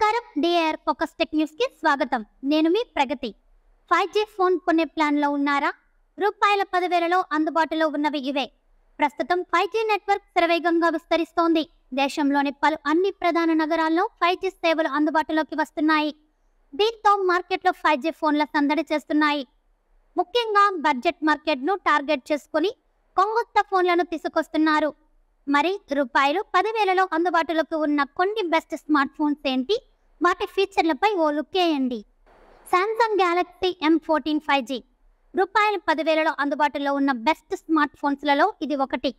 నమస్కారం DR focus tech news కి స్వాగతం. నేను మీ ప్రగతి. 5G ఫోన్ కొనే ప్లాన్ లో ఉన్నారా? రూపాయల 10,000లో అందుబాటులో ఉన్నవి ఇవే. ప్రస్తుతం 5G నెట్వర్క్ శరవేగంగా విస్తరిస్తోంది. దేశంలోని పలు అన్ని ప్రధాన నగరాల్లో 5G సేవలు అందుబాటులోకి వస్తున్నాయి. దీంతో మార్కెట్లో 5G ఫోన్ల సందడి చేస్తున్నాయి. ముఖ్యంగా బడ్జెట్ మార్కెట్ను టార్గెట్ చేసుకుని కొంగొత్త ఫోన్లను తీసుకొస్తున్నారు. మరి రూపాయలు 10,000లో అందుబాటులోకి ఉన్న కొన్ని బెస్ట్ స్మార్ట్ ఫోన్స్ ఏంటి? వాటి ఫీచర్లపై ఓ లుక్ వేయండి. శాంసంగ్ గ్యాలక్సీ M14 5G రూపాయలు 10,000లో అందుబాటులో ఉన్న బెస్ట్ స్మార్ట్ ఫోన్స్లలో ఇది ఒకటి.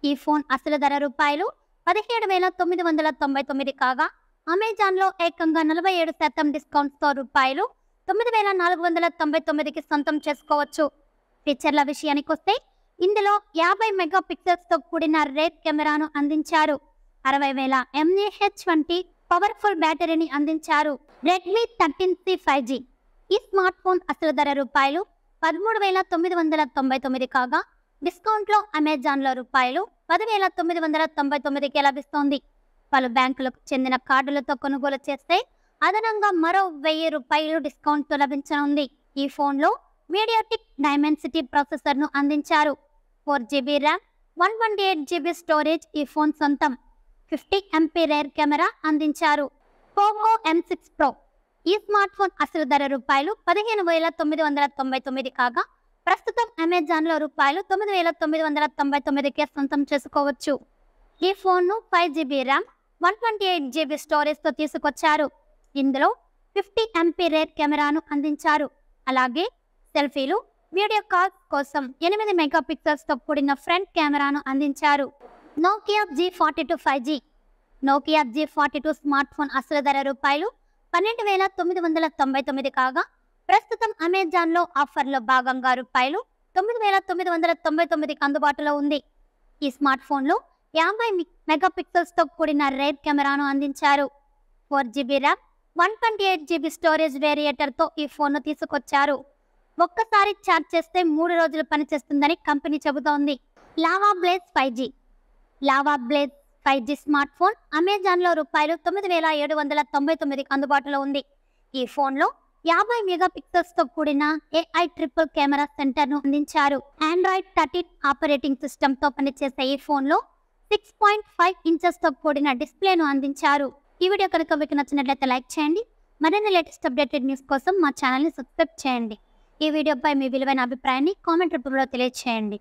ఈ ఫోన్ అసలు ధర రూపాయలు 17,999 కాగా అమెజాన్లో ఏకంగా 47% డిస్కౌంట్తో రూపాయలు 9,499కి సొంతం చేసుకోవచ్చు. ఫీచర్ల విషయానికి వస్తే ఇందులో 50 మెగాపిక్సెల్స్తో కూడిన రేర్ కెమెరాను అందించారు. 60,000 mAh వంటి పవర్ఫుల్ బ్యాటరీని అందించారు. రెడ్మీ 13C 5G ఈ స్మార్ట్ ఫోన్ అసలు ధర రూపాయలు 13,999 కాగా డిస్కౌంట్లో అమెజాన్లో రూపాయలు 10,999కి లభిస్తోంది. పలు బ్యాంకులకు చెందిన కార్డులతో కొనుగోలు చేస్తే అదనంగా మరో 1,000 రూపాయలు డిస్కౌంట్తో లభించనుంది. ఈ ఫోన్లో మీడియాటెక్ డైమెన్సిటీ ప్రాసెసర్ను అందించారు. 4GB ర్యామ్, 128GB స్టోరేజ్ ఈ ఫోన్ సొంతం. 50MP రేర్ కెమెరా అందించారు. పోకో M6 Pro ఈ స్మార్ట్ ఫోన్ అసలు ధర రూపాయలు 15,999 కాగా ప్రస్తుతం అమెజాన్లో రూపాయలు 9,999కే సొంతం చేసుకోవచ్చు. ఈ ఫోన్ను 5GB ర్యామ్, 128GB స్టోరేజ్తో తీసుకొచ్చారు. ఇందులో 50MP రేర్ కెమెరాను అందించారు. అలాగే సెల్ఫీలు, వీడియో కాల్స్ కోసం 8 మెగాపిక్సెల్స్తో కూడిన ఫ్రంట్ కెమెరాను అందించారు. Nokia G42 5G Nokia G42 smart phone అసలు ధర రూపాయలు 12,999 కాగా ప్రస్తుతం అమెజాన్లో ఆఫర్లో భాగంగా రూపాయలు 9,999కి అందుబాటులో ఉంది. ఈ స్మార్ట్ ఫోన్లో 50 మెగాపిక్సెల్స్తో కూడిన రేర్ కెమెరాను అందించారు. 4GB ర్యామ్, 128GB స్టోరేజ్ వేరియేటర్తో ఈ ఫోన్ను తీసుకొచ్చారు. ఒక్కసారి ఛార్జ్ చేస్తే 3 రోజులు పనిచేస్తుందని కంపెనీ చెబుతోంది. Lava blaze 5G smart phone అమెజాన్లో రూపాయలు 9,799కి అందుబాటులో ఉంది. ఈ ఫోన్లో 50 మెగాపిక్సెల్స్తో కూడిన AI ట్రిపుల్ కెమెరా సెంటర్ను అందించారు. Android 13 ఆపరేటింగ్ సిస్టమ్తో పనిచేసే ఈ ఫోన్లో 6.5 ఇంచెస్తో కూడిన డిస్ప్లేను అందించారు. ఈ వీడియో కనుక మీకు నచ్చినట్లయితే లైక్ చేయండి. మరిన్ని లేటెస్ట్ అప్డేటెడ్ న్యూస్ కోసం మా ఛానల్ని సబ్స్క్రైబ్ చేయండి. ఈ వీడియోపై మీ విలువైన అభిప్రాయాన్ని కామెంట్ రూపంలో తెలియజేయండి.